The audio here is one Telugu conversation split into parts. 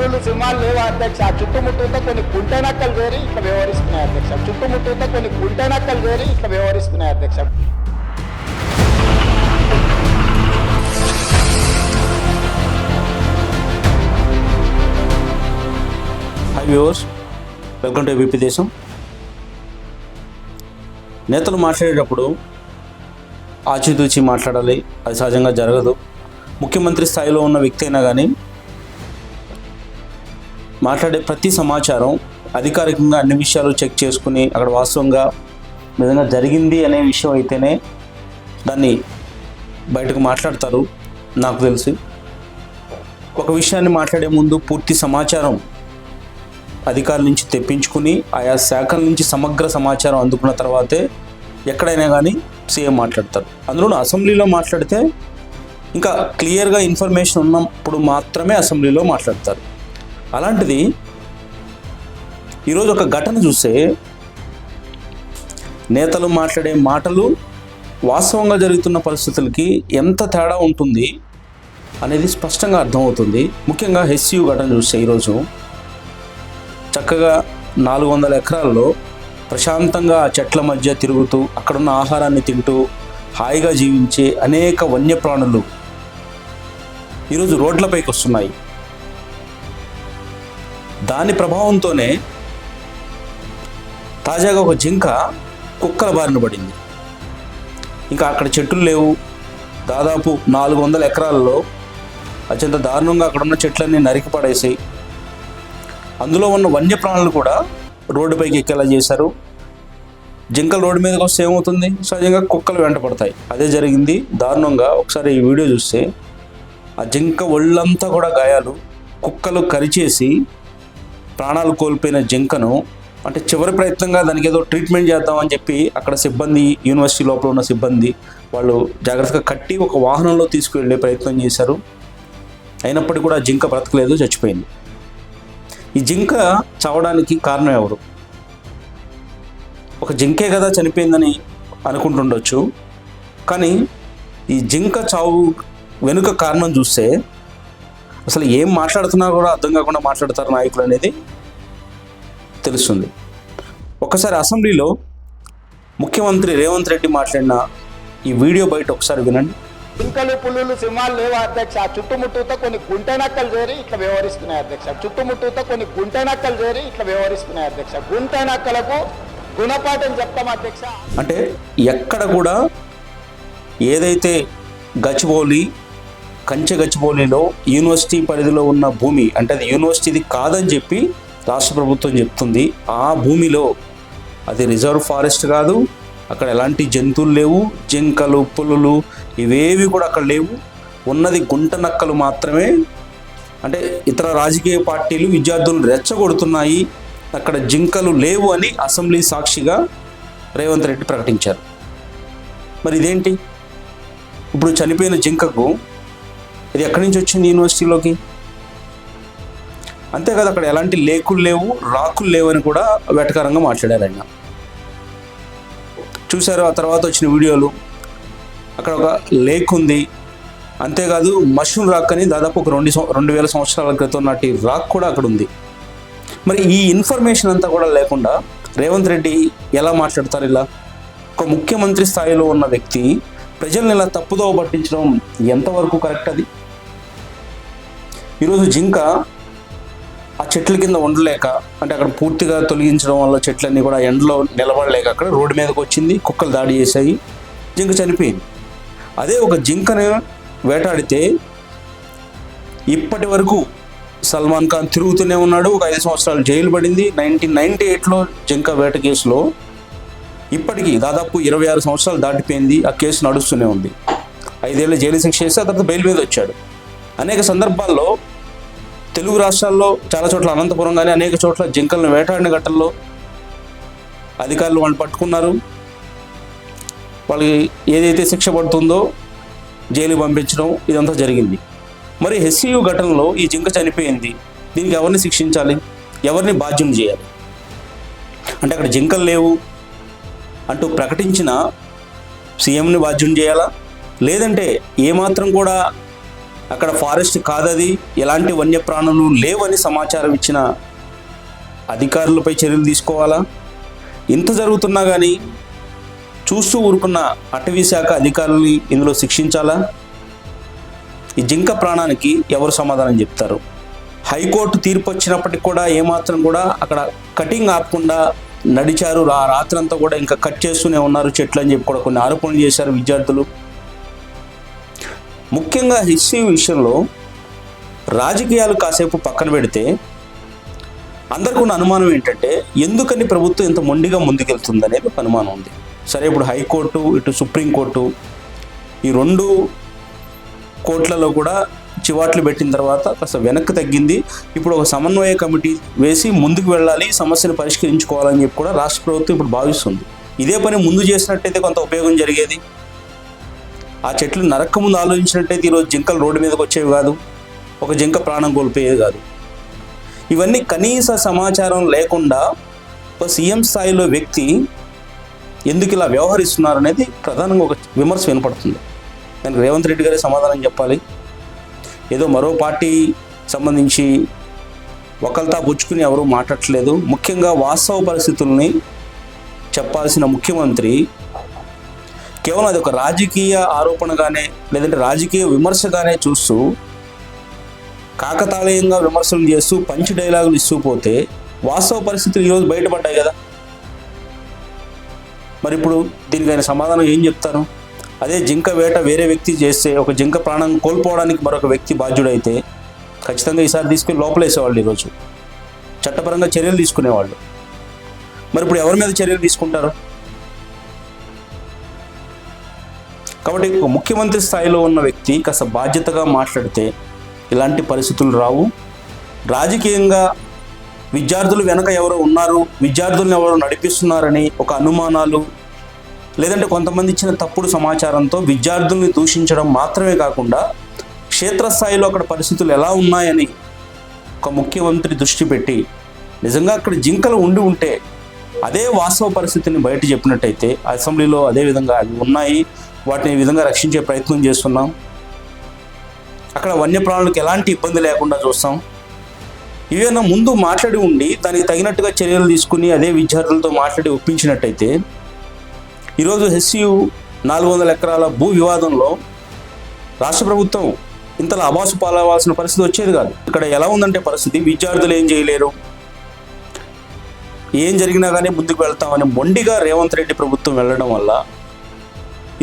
పులులు సింహాలు లేవా అధ్యక్ష? చుట్టుముట్టూతో కొన్ని కుంటెనక్కలు చేరి ఇట్లా వ్యవహరిస్తున్నాయి అధ్యక్ష. చుట్టుముట్టూతో కొన్ని కుంటెనక్కలు చేరి ఇట్లా వ్యవహరిస్తున్నాయి అధ్యక్ష. High viewers, welcome to ABP దేశం. నేతలు మాట్లాడేటప్పుడు ఆచితూచి మాట్లాడాలి, అది సహజంగా జరగదు. ముఖ్యమంత్రి స్థాయిలో ఉన్న వ్యక్తి అయినా కానీ మాట్లాడే ప్రతి సమాచారం అధికారికంగా అన్ని విషయాలు చెక్ చేసుకుని అక్కడ వాస్తవంగా నిజంగా జరిగింది అనే విషయం అయితేనే దాన్ని బయటకు మాట్లాడతారు. నాకు తెలిసి ఒక విషయాన్ని మాట్లాడే ముందు పూర్తి సమాచారం అధికారుల నుంచి తెప్పించుకుని ఆయా శాఖల నుంచి సమగ్ర సమాచారం అందుకున్న తర్వాతే ఎక్కడైనా కానీ సీఎం మాట్లాడతారు. అందులో అసెంబ్లీలో మాట్లాడితే ఇంకా క్లియర్గా ఇన్ఫర్మేషన్ ఉన్నప్పుడు మాత్రమే అసెంబ్లీలో మాట్లాడతారు. అలాంటిది ఈరోజు ఒక ఘటన చూస్తే నేతలు మాట్లాడే మాటలు వాస్తవంగా జరుగుతున్న పరిస్థితులకి ఎంత తేడా ఉంటుంది అనేది స్పష్టంగా అర్థమవుతుంది. ముఖ్యంగా హెచ్సియు ఘటన చూస్తే ఈరోజు చక్కగా 400 ఎకరాల్లో ప్రశాంతంగా ఆ చెట్ల మధ్య తిరుగుతూ అక్కడున్న ఆహారాన్ని తింటూ హాయిగా జీవించే అనేక వన్యప్రాణులు ఈరోజు రోడ్లపైకి వస్తున్నాయి. దాని ప్రభావంతోనే తాజాగా ఒక జింక కుక్కల బారిన పడింది. ఇంకా అక్కడ చెట్లు లేవు. దాదాపు 400 ఎకరాల్లో అత్యంత దారుణంగా అక్కడున్న చెట్లన్నీ నరికి పడేసాయి. అందులో ఉన్న వన్యప్రాణులు కూడా రోడ్డుపైకి ఎక్కేలా చేశారు. జింకలు రోడ్డు మీదకి వస్తే ఏమవుతుంది? సహజంగా కుక్కలు వెంట పడతాయి. అదే జరిగింది దారుణంగా. ఒకసారి ఈ వీడియో చూస్తే ఆ జింక ఒళ్ళంతా కూడా గాయాలు, కుక్కలు కరిచేసి ప్రాణాలు కోల్పోయిన జింకను అంటే చివరి ప్రయత్నంగా దానికి ఏదో ట్రీట్మెంట్ చేద్దామని చెప్పి అక్కడ సిబ్బంది, యూనివర్సిటీ లోపల ఉన్న సిబ్బంది వాళ్ళు జాగ్రత్తగా కట్టి ఒక వాహనంలో తీసుకువెళ్ళే ప్రయత్నం చేశారు. అయినప్పటికీ కూడా జింక బ్రతకలేదు, చచ్చిపోయింది. ఈ జింక చావడానికి కారణం ఎవరు? ఒక జింకే కదా చనిపోయిందని అనుకుంటుండొచ్చు. కానీ ఈ జింక చావు వెనుక కారణం చూస్తే అసలు ఏం మాట్లాడుతున్నా కూడా అర్థం కాకుండా మాట్లాడతారు నాయకులు అనేది తెలుస్తుంది. ఒకసారి అసెంబ్లీలో ముఖ్యమంత్రి రేవంత్ రెడ్డి మాట్లాడిన ఈ వీడియో బయట ఒకసారి వినండి. జింకలు పులులు సింహాలు లేవా అధ్యక్ష? చుట్టుముట్టూతో కొన్ని గుంటెనక్కలు చేరి ఇట్లా వ్యవహరిస్తున్నాయి అధ్యక్ష. చుట్టుముట్టూతో కొన్ని గుంటెనక్కలు చేరి ఇట్లా వ్యవహరిస్తున్నాయి అధ్యక్ష. గుంటెనక్కలకు గుణపాఠం చెప్తాం అధ్యక్ష. అంటే ఎక్కడ కూడా ఏదైతే గచ్చిబౌలి, కంచె గచ్చిబౌలిలో యూనివర్సిటీ పరిధిలో ఉన్న భూమి అంటే అది యూనివర్సిటీది కాదని చెప్పి రాష్ట్ర ప్రభుత్వం చెప్తుంది. ఆ భూమిలో అది రిజర్వ్ ఫారెస్ట్ కాదు, అక్కడ ఎలాంటి జంతువులు లేవు, జింకలు పులులు ఇవేవి కూడా అక్కడ లేవు. ఉన్నది గుంట నక్కలు మాత్రమే. అంటే ఇతర రాజకీయ పార్టీలు విద్యార్థులను రెచ్చగొడుతున్నాయి, అక్కడ జింకలు లేవు అని అసెంబ్లీ సాక్షిగా రేవంత్ రెడ్డి ప్రకటించారు. మరి ఇదేంటి? ఇప్పుడు చనిపోయిన జింకకు ఇది ఎక్కడి నుంచి వచ్చింది యూనివర్సిటీలోకి? అంతేకాదు అక్కడ ఎలాంటి లేకులు లేవు, రాకులు లేవు అని కూడా వెటకారంగా మాట్లాడారు ఆయన. చూశారు ఆ తర్వాత వచ్చిన వీడియోలు. అక్కడ ఒక లేక్ ఉంది. అంతేకాదు మష్రూమ్ రాక్ అని దాదాపు ఒక 2000 సంవత్సరాల క్రితం నాటి రాక్ కూడా అక్కడ ఉంది. మరి ఈ ఇన్ఫర్మేషన్ అంతా కూడా లేకుండా రేవంత్ రెడ్డి ఎలా మాట్లాడతారు? ఇలా ఒక ముఖ్యమంత్రి స్థాయిలో ఉన్న వ్యక్తి ప్రజల్ని ఇలా తప్పుదోవ పట్టించడం ఎంతవరకు కరెక్ట్? అది ఈరోజు జింక ఆ చెట్ల కింద ఉండలేక అంటే అక్కడ పూర్తిగా తొలగించడం వల్ల చెట్లన్నీ కూడా ఎండలో నిలబడలేక అక్కడ రోడ్డు మీదకి వచ్చింది, కుక్కలు దాడి చేశాయి, జింక చనిపోయింది. అదే ఒక జింకను వేటాడితే ఇప్పటి వరకు సల్మాన్ ఖాన్ తిరుగుతూనే ఉన్నాడు. ఒక 5 సంవత్సరాలు జైలు పడింది. 1998లో జింక వేట కేసులో ఇప్పటికీ దాదాపు 26 సంవత్సరాలు దాటిపోయింది. ఆ కేసు నడుస్తూనే ఉంది. 5 ఏళ్ళ జైలు శిక్ష చేసి ఆ తర్వాత బెయిల్ మీద వచ్చాడు. అనేక సందర్భాల్లో తెలుగు రాష్ట్రాల్లో చాలా చోట్ల, అనంతపురం కానీ అనేక చోట్ల జింకలను వేటాడిన ఘటనలో అధికారులు వాళ్ళు పట్టుకున్నారు. వాళ్ళకి ఏదైతే శిక్ష పడుతుందో జైలుకి పంపించడం ఇదంతా జరిగింది. మరి హెచ్సియు ఘటనలో ఈ జింక చనిపోయింది. దీనికి ఎవరిని శిక్షించాలి? ఎవరిని బాధ్యం చేయాలి? అంటే అక్కడ జింకలు లేవు అంటూ ప్రకటించిన సీఎంని బాధ్యం చేయాలా? లేదంటే ఏమాత్రం కూడా అక్కడ ఫారెస్ట్ కాదది, ఎలాంటి వన్యప్రాణులు లేవని సమాచారం ఇచ్చిన అధికారులపై చర్యలు తీసుకోవాలా? ఇంత జరుగుతున్నా కానీ చూస్తూ ఊరుకున్న అటవీ శాఖ అధికారుల్ని ఇందులో శిక్షించాలా? ఈ జింక ప్రాణానికి ఎవరు సమాధానం చెప్తారు? హైకోర్టు తీర్పు వచ్చినప్పటికి కూడా ఏమాత్రం కూడా అక్కడ కటింగ్ ఆపకుండా నడిచారు. రాత్రంతా కూడా ఇంకా కట్ చేస్తూనే ఉన్నారు చెట్లు అని చెప్పి కూడా కొన్ని ఆరోపణలు చేశారు విద్యార్థులు. ముఖ్యంగా హిస్టరీ విషయంలో రాజకీయాలు కాసేపు పక్కన పెడితే అందరికీ ఉన్న అనుమానం ఏంటంటే ఎందుకని ప్రభుత్వం ఇంత మొండిగా ముందుకెళ్తుందనేది ఒక అనుమానం ఉంది. సరే, ఇప్పుడు హైకోర్టు ఇటు సుప్రీంకోర్టు ఈ రెండు కోర్టులలో కూడా చివాట్లు పెట్టిన తర్వాత కాస్త వెనక్కి తగ్గింది. ఇప్పుడు ఒక సమన్వయ కమిటీ వేసి ముందుకు వెళ్ళాలి, సమస్యను పరిష్కరించుకోవాలని చెప్పి కూడా రాష్ట్ర ప్రభుత్వం ఇప్పుడు భావిస్తుంది. ఇదే పని ముందు చేసినట్టయితే కొంత ఉపయోగం జరిగేది. ఆ చెట్లు నరక్క ముందు ఆలోచించినట్టయితే ఈరోజు జింకలు రోడ్డు మీదకి వచ్చేవి కాదు, ఒక జింక ప్రాణం కోల్పోయేది కాదు. ఇవన్నీ కనీస సమాచారం లేకుండా ఒక సీఎం స్థాయిలో వ్యక్తి ఎందుకు ఇలా వ్యవహరిస్తున్నారు అనేది ప్రధానంగా ఒక విమర్శ వినపడుతుంది. దానికి రేవంత్ రెడ్డి గారే సమాధానం చెప్పాలి. ఏదో మరో పార్టీ సంబంధించి ఒకల్తా పుచ్చుకుని ఎవరూ మాట్లాడట్లేదు. ముఖ్యంగా వాస్తవ పరిస్థితుల్ని చెప్పాల్సిన ముఖ్యమంత్రి కేవలం అది ఒక రాజకీయ ఆరోపణగానే లేదంటే రాజకీయ విమర్శగానే చూస్తూ కాకతాళీయంగా విమర్శలు చేస్తూ పంచ్ డైలాగులు ఇస్తూ పోతే వాస్తవ పరిస్థితులు ఈరోజు బయటపడ్డాయి కదా. మరి ఇప్పుడు దీనికైనా సమాధానం ఏం చెప్తారు? అదే జింక వేట వేరే వ్యక్తి చేస్తే, ఒక జింక ప్రాణం కోల్పోవడానికి మరొక వ్యక్తి బాధ్యుడైతే ఖచ్చితంగా ఈసారి తీసుకుని లోపలేసేవాళ్ళు, ఈరోజు చట్టపరంగా చర్యలు తీసుకునేవాళ్ళు. మరి ఇప్పుడు ఎవరి మీద చర్యలు తీసుకుంటారు? కాబట్టి ఒక ముఖ్యమంత్రి స్థాయిలో ఉన్న వ్యక్తి కాస్త బాధ్యతగా మాట్లాడితే ఇలాంటి పరిస్థితులు రావు. రాజకీయంగా విద్యార్థులు వెనక ఎవరో ఉన్నారు, విద్యార్థులను ఎవరో నడిపిస్తున్నారని ఒక అనుమానాలు, లేదంటే కొంతమంది ఇచ్చిన తప్పుడు సమాచారంతో విద్యార్థుల్ని దూషించడం మాత్రమే కాకుండా క్షేత్రస్థాయిలో అక్కడ పరిస్థితులు ఎలా ఉన్నాయని ఒక ముఖ్యమంత్రి దృష్టి పెట్టి నిజంగా అక్కడ జింకలు ఉండి ఉంటే అదే వాస్తవ పరిస్థితిని బయట చెప్పినట్టయితే అసెంబ్లీలో అదే విధంగా అవి ఉన్నాయి, వాటిని ఈ విధంగా రక్షించే ప్రయత్నం చేస్తున్నాం, అక్కడ వన్యప్రాణులకు ఎలాంటి ఇబ్బంది లేకుండా చూస్తాం, ఇవేనా ముందు మాట్లాడి ఉండి దానికి తగినట్టుగా చర్యలు తీసుకుని అదే విద్యార్థులతో మాట్లాడి ఒప్పించినట్టయితే ఈరోజు హెచ్సియు 400 ఎకరాల భూ వివాదంలో రాష్ట్ర ప్రభుత్వం ఇంతలా అబాసు పాలవాల్సిన పరిస్థితి వచ్చేది కాదు. ఇక్కడ ఎలా ఉందంటే పరిస్థితి, విద్యార్థులు ఏం చేయలేరు, ఏం జరిగినా కానీ ముందుకు వెళ్తామని మొండిగా రేవంత్ రెడ్డి ప్రభుత్వం వెళ్ళడం వల్ల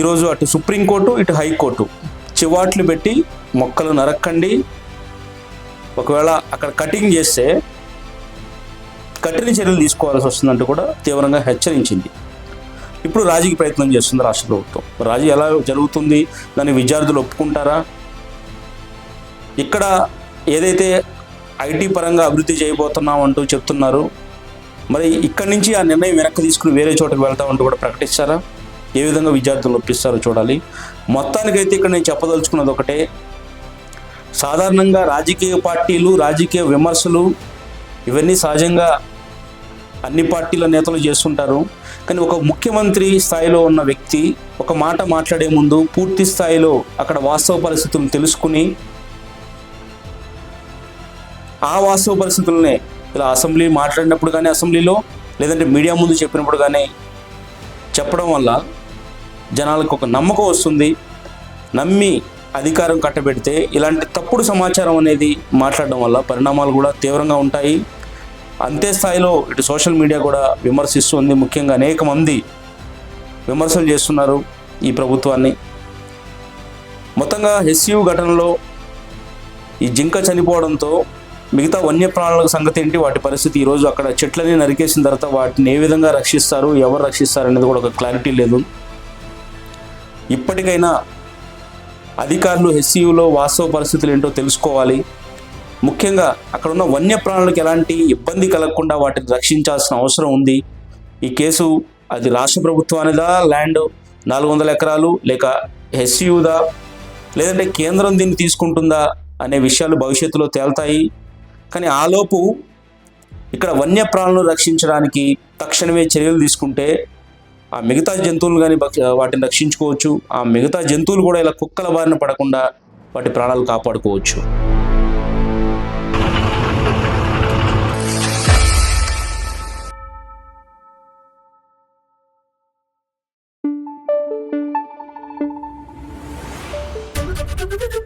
ఈరోజు అటు సుప్రీంకోర్టు ఇటు హైకోర్టు చివాట్లు పెట్టి మొక్కలు నరక్కండి, ఒకవేళ అక్కడ కటింగ్ చేస్తే కఠిన చర్యలు తీసుకోవాల్సి వస్తుందంటూ కూడా తీవ్రంగా హెచ్చరించింది. ఇప్పుడు రాజీకి ప్రయత్నం చేస్తుంది రాష్ట్ర ప్రభుత్వం. రాజీ ఎలా జరుగుతుంది? దాన్ని విద్యార్థులు ఒప్పుకుంటారా? ఇక్కడ ఏదైతే ఐటీ పరంగా అభివృద్ధి చేయబోతున్నాం అంటూ చెప్తున్నారు, మరి ఇక్కడి నుంచి ఆ నిర్ణయం వెనక్కి తీసుకుని వేరే చోటకు వెళ్తామంటూ కూడా ప్రకటిస్తారా? ఏ విధంగా విద్యార్థులు ఒప్పిస్తారో చూడాలి. మొత్తానికైతే ఇక్కడ నేను చెప్పదలుచుకున్నది ఒకటే, సాధారణంగా రాజకీయ పార్టీలు, రాజకీయ విమర్శలు ఇవన్నీ సహజంగా అన్ని పార్టీల నేతలు చేస్తుంటారు. కానీ ఒక ముఖ్యమంత్రి స్థాయిలో ఉన్న వ్యక్తి ఒక మాట మాట్లాడే ముందు పూర్తి స్థాయిలో అక్కడ వాస్తవ పరిస్థితులను తెలుసుకుని ఆ వాస్తవ పరిస్థితులనే ఇలా అసెంబ్లీ మాట్లాడినప్పుడు కానీ, అసెంబ్లీలో లేదంటే మీడియా ముందు చెప్పినప్పుడు కానీ చెప్పడం వల్ల జనాలకు ఒక నమ్మకం వస్తుంది. నమ్మి అధికారం కట్టబెడితే ఇలాంటి తప్పుడు సమాచారం అనేది మాట్లాడడం వల్ల పరిణామాలు కూడా తీవ్రంగా ఉంటాయి. అంతే స్థాయిలో ఇటు సోషల్ మీడియా కూడా విమర్శిస్తుంది. ముఖ్యంగా అనేక మంది విమర్శలు చేస్తున్నారు ఈ ప్రభుత్వాన్ని. మొత్తంగా హెచ్సియు ఘటనలో ఈ జింక చనిపోవడంతో మిగతా వన్యప్రాణుల సంగతి ఏంటి, వాటి పరిస్థితి, ఈరోజు అక్కడ చెట్లని నరికేసిన తర్వాత వాటిని ఏ విధంగా రక్షిస్తారు, ఎవరు రక్షిస్తారు అనేది కూడా ఒక క్లారిటీ లేదు. ఇప్పటికైనా అధికారులు హెచ్సియులో వాస్తవ పరిస్థితులు ఏంటో తెలుసుకోవాలి. ముఖ్యంగా అక్కడ ఉన్న వన్యప్రాణులకు ఎలాంటి ఇబ్బంది కలగకుండా వాటిని రక్షించాల్సిన అవసరం ఉంది. ఈ కేసు అది రాష్ట్ర ప్రభుత్వానిదా, ల్యాండ్ 400 ఎకరాలు లేక హెచ్సియుదా, లేదంటే కేంద్రం దీన్ని తీసుకుంటుందా అనే విషయాలు భవిష్యత్తులో తేల్తాయి. కానీ ఆలోపు ఇక్కడ వన్యప్రాణులను రక్షించడానికి తక్షణమే చర్యలు తీసుకుంటే ఆ మిగతా జంతువులు కానీ వాటిని రక్షించుకోవచ్చు. ఆ మిగతా జంతువులు కూడా ఇలా కుక్కల బారిన పడకుండా వాటి ప్రాణాలు కాపాడుకోవచ్చు. Thank you.